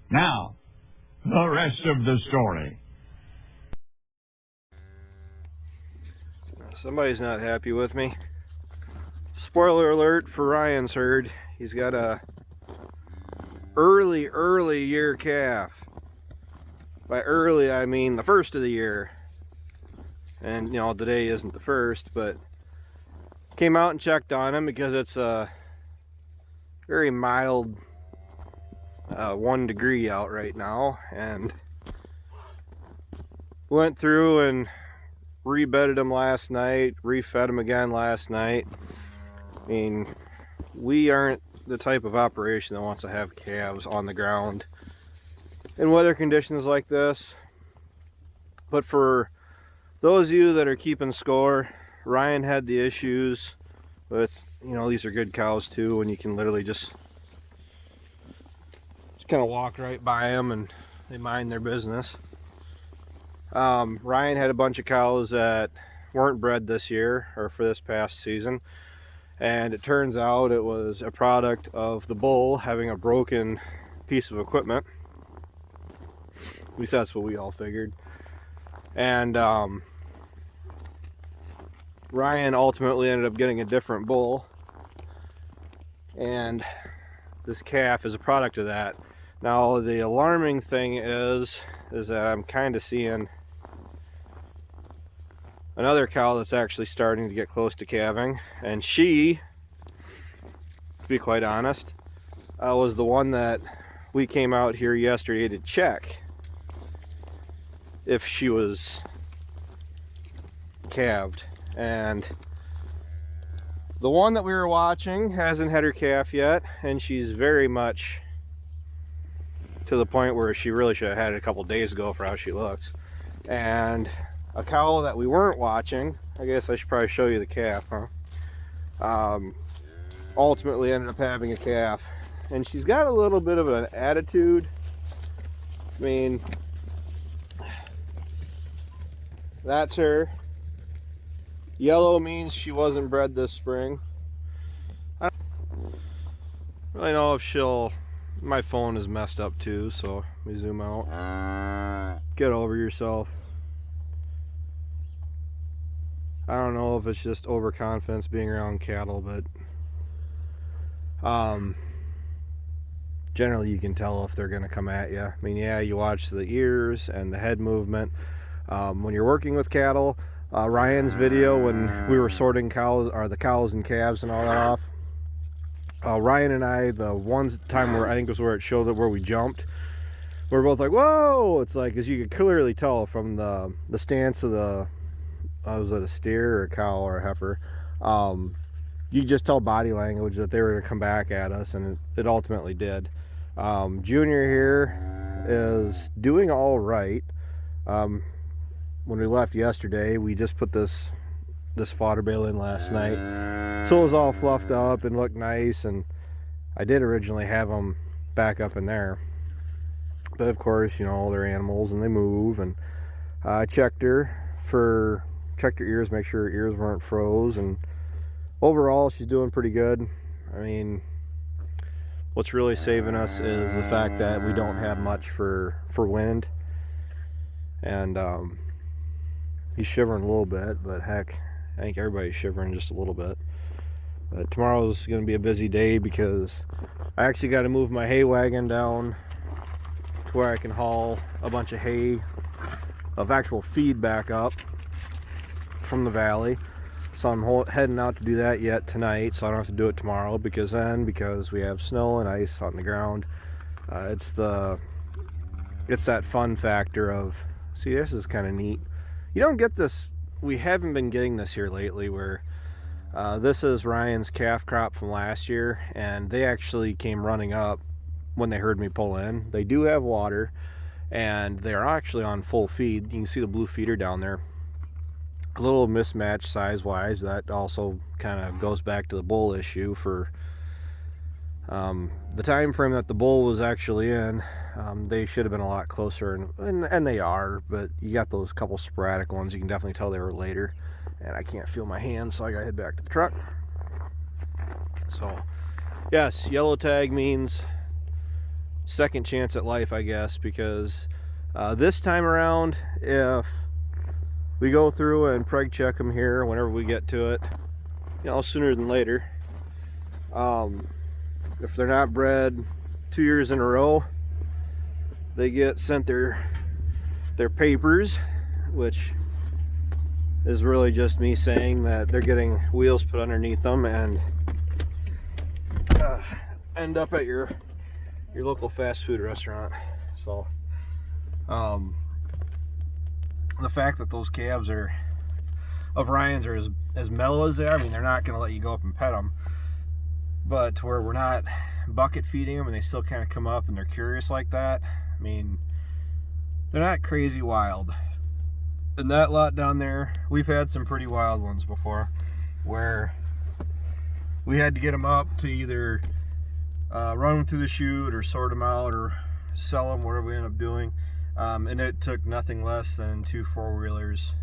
Now, the rest of the story. Somebody's not happy with me. Spoiler alert for Ryan's herd. He's got a early year calf. By early, I mean the first of the year. And, you know, today isn't the first, but came out and checked on him because it's a very mild 1 degree out right now, and went through and rebedded him last night, refed him again last night. I mean, we aren't the type of operation that wants to have calves on the ground in weather conditions like this. But for those of you that are keeping score, Ryan had the issues with, you know, these are good cows too, and you can literally just kind of walk right by them and they mind their business. Ryan had a bunch of cows that weren't bred this year or for this past season, and it turns out it was a product of the bull having a broken piece of equipment. At least that's what we all figured. And Ryan ultimately ended up getting a different bull, and this calf is a product of that. Now the alarming thing is that I'm kind of seeing another cow that's actually starting to get close to calving, and she, to be quite honest, was the one that we came out here yesterday to check if she was calved. And the one that we were watching hasn't had her calf yet, and she's very much to the point where she really should have had it a couple days ago for how she looks. And a cow that we weren't watching, I guess I should probably show you the calf, huh? Ultimately ended up having a calf, and she's got a little bit of an attitude. I mean, that's her. Yellow means she wasn't bred this spring. I don't really know if she'll... My phone is messed up too, so let me zoom out. Get over yourself. I don't know if it's just overconfidence being around cattle, but generally you can tell if they're gonna come at you. I mean, yeah, you watch the ears and the head movement. When you're working with cattle, Ryan's video when we were sorting cows, or the cows and calves and all that off, Ryan and I, the one time where I think it was where it showed it where we jumped, we're both like, whoa! It's like, as you could clearly tell from the stance of the, was it a steer or a cow or a heifer, you just tell body language that they were going to come back at us, and it ultimately did. Junior here is doing all right. When we left yesterday, we just put this fodder bale in last night, so it was all fluffed up and looked nice, and I did originally have them back up in there, but of course, you know, they're animals and they move, and I checked her ears, make sure her ears weren't froze, and overall she's doing pretty good. I mean, what's really saving us is the fact that we don't have much for wind, and he's shivering a little bit, but heck, I think everybody's shivering just a little bit. But tomorrow's going to be a busy day because I actually got to move my hay wagon down to where I can haul a bunch of hay of actual feed back up from the valley. So I'm heading out to do that yet tonight, so I don't have to do it tomorrow, because we have snow and ice on the ground, it's that fun factor of, see, this is kind of neat. You don't get this, we haven't been getting this here lately, where this is Ryan's calf crop from last year, and they actually came running up when they heard me pull in. They do have water, and they're actually on full feed. You can see the blue feeder down there. A little mismatched size wise. That also kind of goes back to the bull issue for the time frame that the bull was actually in. They should have been a lot closer, and they are, but you got those couple sporadic ones. You can definitely tell they were later, and I can't feel my hands, so I gotta head back to the truck. So yes, yellow tag means second chance at life, I guess, because this time around, if we go through and preg check them here whenever we get to it, you know, sooner than later, if they're not bred 2 years in a row, they get sent their papers, which is really just me saying that they're getting wheels put underneath them and end up at your local fast food restaurant. So the fact that those calves are of Ryan's are as mellow as they are, I mean, they're not going to let you go up and pet them, but to where we're not bucket feeding them and they still kind of come up and they're curious like that, I mean, they're not crazy wild. In that lot down there, we've had some pretty wild ones before where we had to get them up to either run them through the chute or sort them out or sell them, whatever we end up doing. And it took nothing less than 2 4-wheelers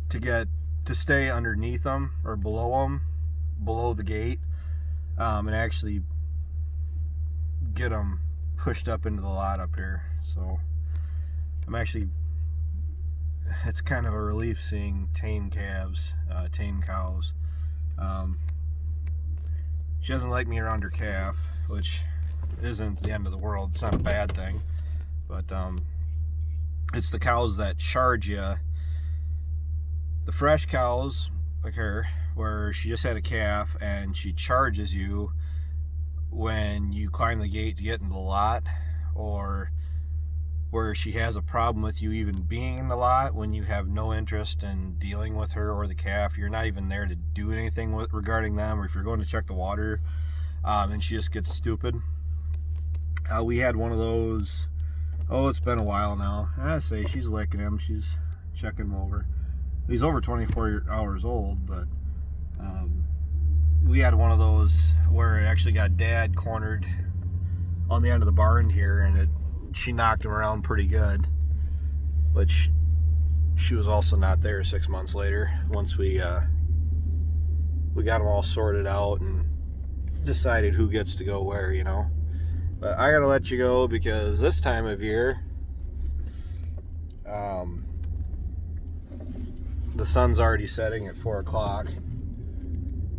to stay underneath them or below the gate, and actually get them pushed up into the lot up here. So it's kind of a relief seeing tame calves, tame cows. She doesn't like me around her calf, which isn't the end of the world. It's not a bad thing, but it's the cows that charge you. The fresh cows, like her, where she just had a calf and she charges you when you climb the gate to get into the lot, or where she has a problem with you even being in the lot when you have no interest in dealing with her or the calf. You're not even there to do anything regarding them, or if you're going to check the water, and she just gets stupid. We had one of those, it's been a while now. I say she's licking him, she's checking him over. He's over 24 hours old, but we had one of those where it actually got Dad cornered on the end of the barn here, and she knocked him around pretty good, which she was also not there 6 months later once we got them all sorted out and decided who gets to go where, you know. But I gotta let you go because this time of year, the sun's already setting at 4 o'clock,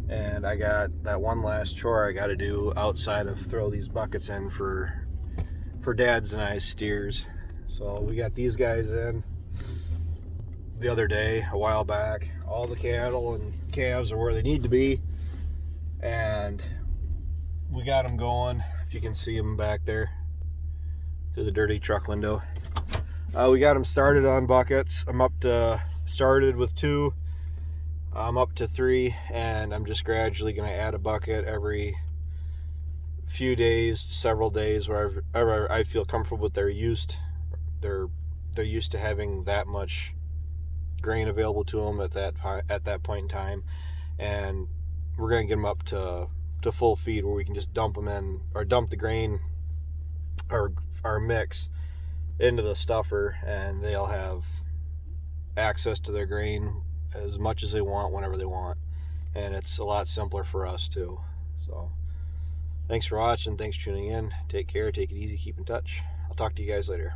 and I got that one last chore I got to do outside of throw these buckets in for Dad's and I's steers. So we got these guys in the other day, a while back. All the cattle and calves are where they need to be, and we got them going. If you can see them back there through the dirty truck window, we got them started on buckets. I'm started with 2. I'm up to 3, and I'm just gradually going to add a bucket every few days, several days, wherever I feel comfortable with. They're used to having that much grain available to them at that point in time, and we're going to get them up to full feed where we can just dump them in, or dump the grain or our mix into the stuffer, and they'll have access to their grain as much as they want whenever they want, and it's a lot simpler for us too. So thanks for watching, thanks for tuning in. Take care, take it easy, keep in touch. I'll talk to you guys later.